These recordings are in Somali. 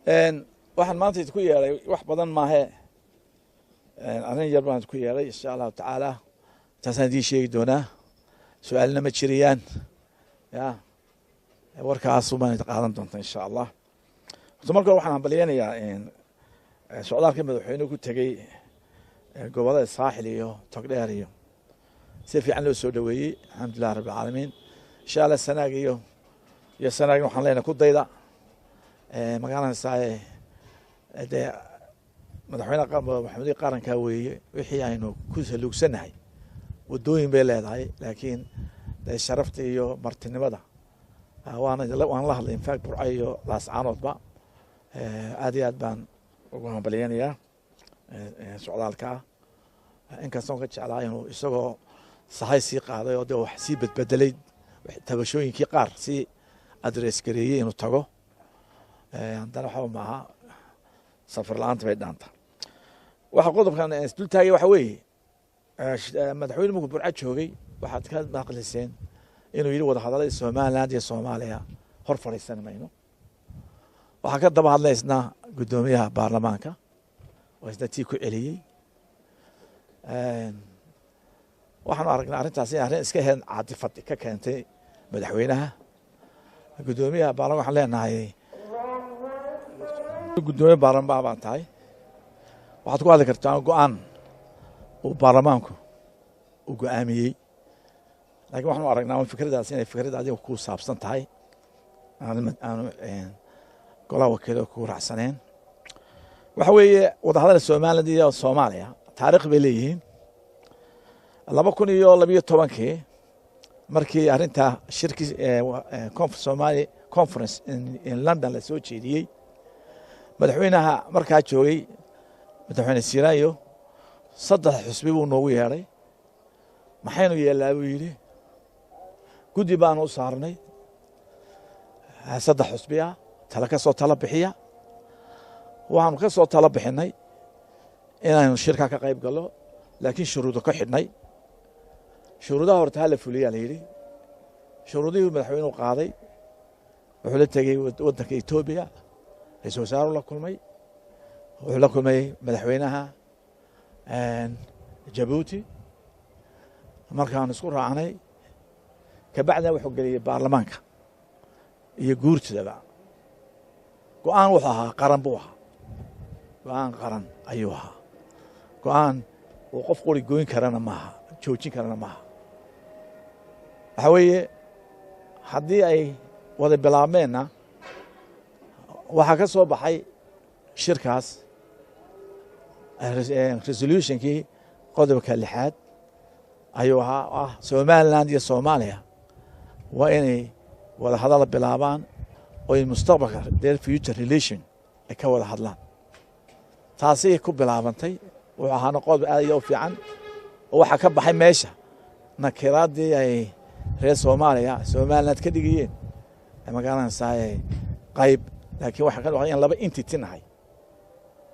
waxaan maanta idinku yeelay wax badan maahe arrin yar baan idinku yeelay insha allahu tacaala taasaan idiin sheegi doonaa su-aalna ma jiriyaan ya warkaas baan idin qaadan doonta insha allah horta marka hore waxaan hambalyeynayaa socdaalka madaxweynuhu ku tegey gobollada saaxil iyo togdheer iyo si fiican loo soo dhaweeyey alxamdulilah rabbi alcaalamiin insha allah sanaag iyo sanaagna waxaan leenahay ku dayda magaalanaysaa dee madaxweyne qarankaa weeye wixii aynu ku saluugsanahay wadooyin bay leedahay laakiin dee sharafta iyo martinimada waan la hadlay infact burca iyo laascaanoodba aad iyo aad baan ugu hambalyeynayaa socdaalkaa inkastoon ka jeclaa inuu isagoo sahay sii qaaday oo dee wax sii bedbedelay tabashooyinkii qaar sii adres gareeyey inuu tago haddana waxba maaha safar la-aanta bay dhaanta waxa qodobkan isdul taagay waxa weeye madaxweyne markuu burca joogay waxaad ka maqliseen inuu yidhi wadahadallada somaliland iyo soomaaliya hor fadhiisan mayno waxaa ka daba hadlay isna guddoomiyaha baarlamaanka oo isna tii ku celiyey waxaanu aragnay arrintaas in arrin iska heed caadifad ka keentay madaxweynaha guddoomiyaha baarlamanka waxaan leenahay guddoomiye baarlamaan baan tahay waxaad ku hadli kartaa go-aan uu baarlamaanku uu go-aamiyey lakiin waxaanu aragnaa fikradaas inay fikrad adiga ku saabsan tahay aanu golaha wakiilo ku raacsaneen waxa weeye wadahadalka somaliland iyo soomaaliya taariikh bay leeyihiin 2012 markii arrinta shirki Somali conference in London la soo jeediyey madaxweynaha markaa joogay madaxweyne Siraayo saddex xusbi buu noogu yeeray maxaynu yeelaa buu yidhi guddi baan u saarnay saddex xusbi ah tala ka soo tala bixiya waxaanu ka soo tala bixinay inaynu shirka ka qayb galno laakiin shuruudo ka xidhnay shuruudaha horta hala fuliyaa la yidhi shuruudihii madaxweynuhu qaaday wuxuu la tegey waddanka Etoobiya ra-iisul wasaaruhu la kulmay wuxuu la kulmay madaxweynaha Jabuuti markaan isku raacnay kabacdina wuxuu geliyey baarlamaanka iyo guurtidaba go-aan wuxuu ahaa qaran buu ahaa go-aan qaran ayuu ahaa go-aan uu qof qori goyn karana maaha joojin karana maaha waxa weeye haddii ay wada bilaabmeenna waxaa ka soo baxay shirkaas resolutionkii qodobka 6 ayuu ahaa Somaliland iyo Soomaaliya waa inay wada hadal bilaabaan oo in mustaqbalka their future relation ay ka wada hadlaan taasi ku bilaabantay wuxuu ahaa qodob aad u fiican oo waxa ka baxay meesha nakiraadii ay reer Soomaaliya Somaliland ka dhigayeen magaalada saay qayb laakiin waxa ka dhacay in laba entity nahay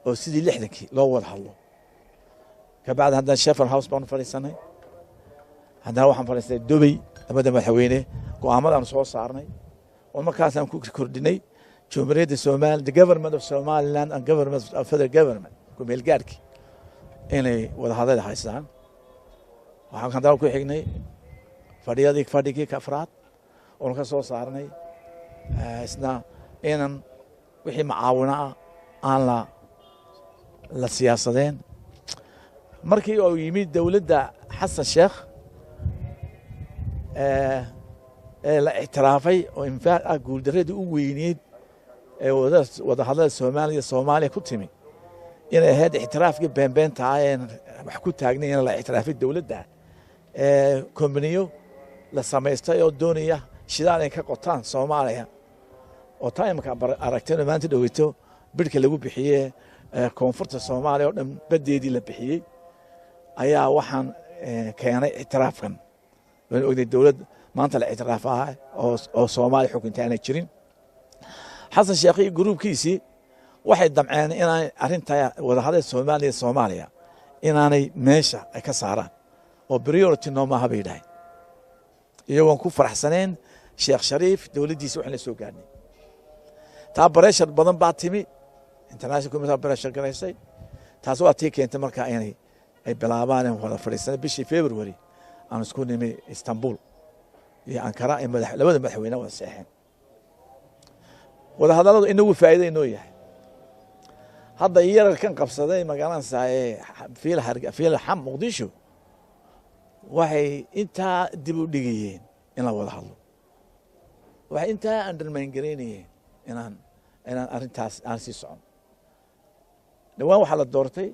oo sidii 60kii loo wada hadlo kabacdi hadda Sheffield House baan fariisanay hadda waxaan fariistay Dubai labada madaxweyne go'aamadaan soo saarnay oo markaas aan ku kordhinay Jamhuuriyadda Soomaaliya the government of Somaliland and government of federal government ku meel gaarki inay wada hadal haystaan waxaan kan ku xignay fadhigii ka afraad oo ka soo saarnay isna inaan wixii macaawina aan la siyaasadeen markii uu yimid dawladda Xasan Sheekh la ictiraafay oo infaaq guuldaradii u weyneed ee wada hadalada Soomaaliya ku timi inay ahayd ictiraafkii beenbeenta ah ee wax ku taagnay in la ictiraafay dawladda kombaniyo la samaystay oo doonaya shidaal ay ka qotaan Soomaaliya oo taymka aragtida maanta dhaweyto bidhka lagu bixiyay koonfurta Soomaaliya oo dhan badeedii la bixiyay ayaa waxaan keenay ictiraafkan waan ogday dawlad maanta la ictiraafaha oo Soomaaliya xukuntaana jirin Xasan Sheekh iyo groupkiisii waxay damceen inay arrinta wada hadal Soomaaliya inaanay meesha ay ka saaraan oo priority no maaha bay dhahay iyagoo ku faraxsaneen Sheekh Shariif dawladdiisa wax la soo gaarnay taa pressure badan baa timi international committee pressure garaysay taas waa tii keentay markaa inay bilaabaan in wada fadhiisana bishii February aan isku nimi Istanbul iyo Ankara ay labada madaxweyne wada saxeen wada hadaladu inagu faa'iido inoo yahay hadda iyaga kan qabsaday magaalada Saaye fiil xam Muqdisho waxay inta dib u dhigayeen in la wada hadlo waxay inta undermine gareynayeen inaan arintaas aan sii socon dhawaan waxa la doortay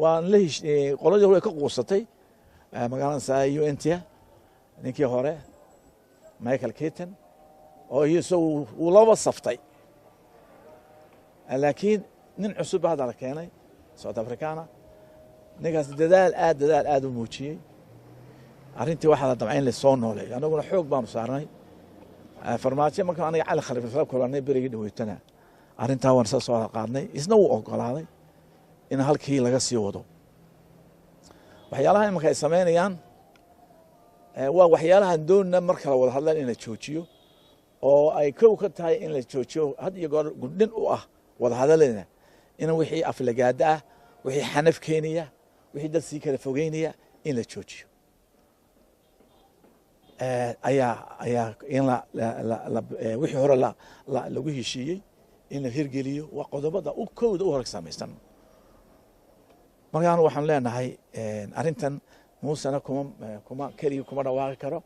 waan la qoladii hore ka quusatay magaalada Saaye UNTA ninkii hore Michael Keaton oo uu laba saftay laakiin nin cusub hada la keenay South Africana ninkaas dadaal aad u muujiyay arintii waxa la damcay in la soo nooleeyo anaguna xoog baan saarnay farmaajo marka aniga cali khaliif la kulanay berigi dhaweetana arintaa waan soo qaadnay isna uu ogolaaday in halkii laga sii wado waxyaalaha markay sameynayaan waa waxyaalaha doonna marka la wada hadlaan in la joojiyo oo ay koow ka tahay in la joojiyo had iyo goor gudin u ah wada hadalena in wixii aflagaada ah wixii xanaf keenaya wixii dad si kala fogeynaya in la joojiyo ayaa in wixii hore lagu heshiiyey in la hirgeliyo waa qodobada u kooda u horeysameysan markaan waxaan leenahay arintan muusana kaliya kuma dhawaaqi karo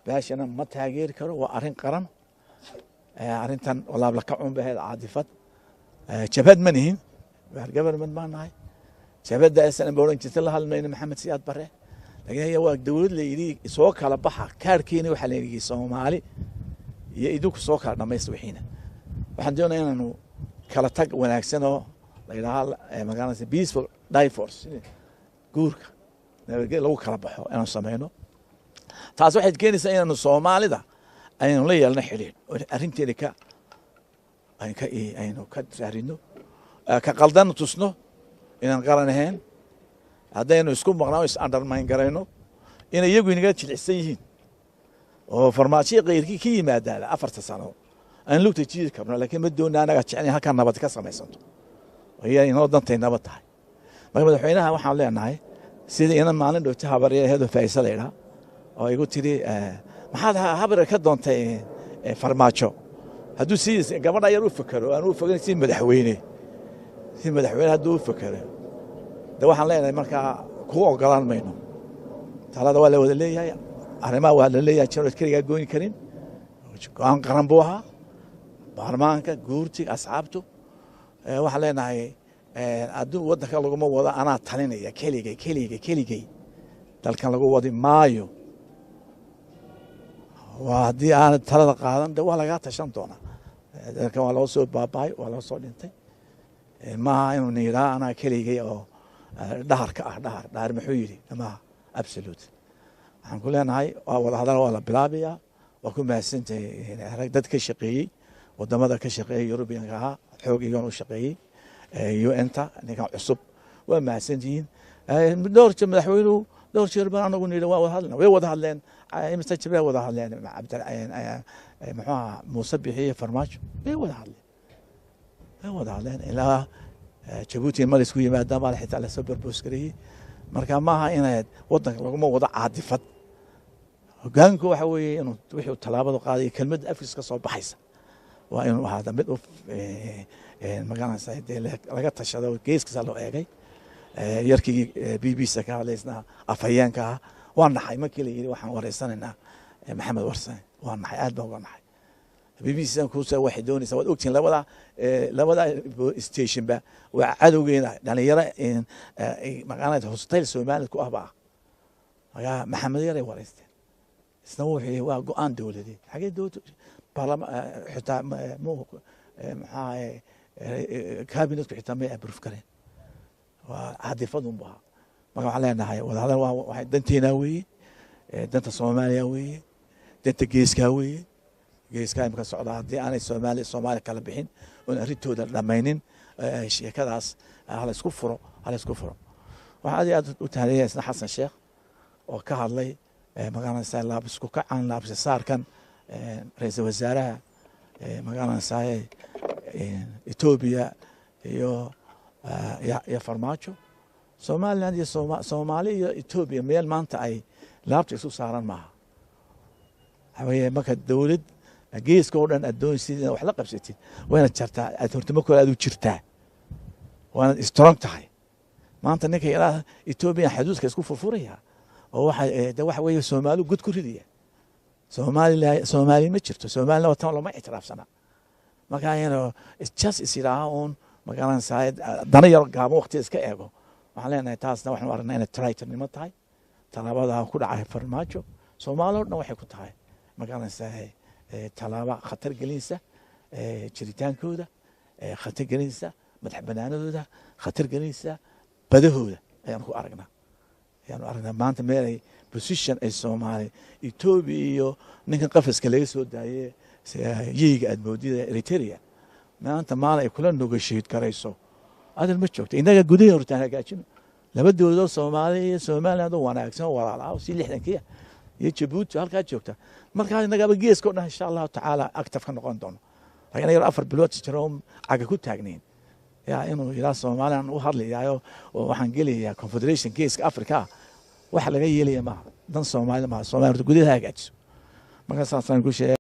baashana ma taageeri karo waa arin qaran arintan walaab la ka cunbaheed caadifad jabhad ma nihin government ma nahay jabhadda aysan booran jirtay la hadlayna Maxamed Siyaad Barre laakiin waa dawlad la yiri soo kala baxa kaarkeena waxa la yiri Soomaali iyo idinku soo kala dhamaysto wixiina waxaan doonayaa inaanu kala tag wanaagsan oo la yiraahdo magaalada peaceful divorce guurka lagu kala baxo inaan sameeyno taas waxay keenaysaa inaanu Soomaalida aynu la yeelno xiriir arinteena aynu ka saarino ka qaldan tusno inaan qaran ahayn haddaynu isku maqnaa is undermine garayno in iyagu inaga jilicsan yihiin oo farmaajo qeyrkii ka yimaadaan 4 sano aan lugta jiid karno laakiin ma doonaa anaga jecel halka nabad ka samaysanto oo inoo dantay nabad tahay marka madaxweynaha waxaan leenahay sida inaan maalin dhowta habaryahooda Faysal leeyahay oo igu tiri maxaad habar ka doontay farmaajo hadduu si gabadha yar u fakaro aan u fagan si madaxweyne hadduu u fakaro waxaan leenahay markaa ku ogolaan mayno talada waa la wada leeyahay arrimaha waa la leeyahay jiro kaliya gooni karin go'aan qaran buu ahaa baarlamaanka guurtiga asxaabtu waxaan leenahay adduun wadanka laguma wada anaa talinaya keligay dalkan lagu wadi maayo waa haddii aan talada qaadan waa laga tashan doonaa dalkan waa loo soo baabay waa loo soo dhintay maaha inuu niiraa anaa keligay oo dhaharka dhahar muxuu yiri ama absolute waxaan ku leenahay waa wada hadal waa la bilaabiyaa waa ku mahadsantahay rag dad ka shaqeeyay wadamada ka shaqeeyay European-ka ah xoog iyoon u shaqeeyay UN-ta ninka cusub waa mahadsantihiin dhowr madaxweynuhu dhowr jeer baan anagu niiray waa wada hadleen imista jibril wada hadleen muxuu Muuse Bixiye Farmaajo way wada hadleen ilaa Djibouti ma isku yimaadaan baa xitaa la soo barboos gareeyay marka maaha inaad wadanka laguma wada caadifad hogaanku waxa weeye inuu wixii talaabadu qaaday kelmad afkiis ka soo baxaysa waa inuu ahaado mid magaalada Saaye laga tashado geeskiisa loo eegay yarkii BBC ka hadlaysna afhayeenka waa naxay markii la yiri waxaan wareysanaynaa Maxamed Warsame waa naxay aad baa uga naxay BBC ku soo waxay doonaysaa wad ogtiin labada station ba waa cadowgeena dhalinyaro magaalada hostel Soomaaliya ku ahbaa ayaa Maxamed yare wareysteen isna wuxuu waa go'aan dawladeed xagee dawladda baarlamaan xitaa maxaa كابينت كحتمي أبرفكرين وعادفهم بها ما علينا هاي وهذا واحد دنتيناوي دنت الصومالياوي دنت جيسكاوي جيسكاي مكان السعودية دي أنا الصومالي كلا بحين ونريتو لماينين شيء كذا على سكفرو وهذه أتهالي اسمه حسن الشيخ وكهالي مكان الساي لابس كوكان لابس صار كان رئيس وزراء مكان الساي إثيوبيا iyo farmaajo somaliland iyo soomaali iyo etoobiya meel maanta ay laabta isu saaran maaha waxaa weeye marka dowlad geeska oo dhan aad doonaysid inaad wax la qabsatid waa inaad jartaa aad hortimo kale aad u jirtaa waa inaad strong tahay maanta ninka ilaa etoobiya xuduudka isku furfuraya oo waxa weeye soomaali gud ku ridaya soomaali ma jirto soomaalina watan lama ictiraafsana marka just is yidhaaha uun magaranaysaa dana yar gaaban waqtiga iska eego waxaan leenahay taasna waxaan u aragnaa inay traitornimo tahay talaabada ku dhacay farmaajo soomaali oo dhan waxay ku tahay magaranaysaa talaaba khatar gelinaysa jiritaankooda khatar gelinaysa madax banaanadooda khatar gelinaysa badahooda ayaanu aragnaa maanta meelay position ay soomaali etoobiya iyo ninkan qafaska laga soo daayey yiga aad moodida eritrea maanta maalin ay kula negotiate garayso adan ma joogto innaga gudaha hortaan hagaajino laba dowladood soomaali iyo somaliland oo wanaagsan oo walaal ah si 60 iyo Djibouti halkaa joogta markaa innagaba geeska oo dhan insha Allah taala active ka noqon doono laakiin ayar 4 bilood jiro caga ku taagnayn yaa inuu ilaa Soomaaliland u hadlayo oo waxaan geliyaa Confederation geeska Afrika waxa laga yeelaya ma dan Soomaaliland ma Soomaaliland gudaha hagaajiso markaa saasaan ku sheegay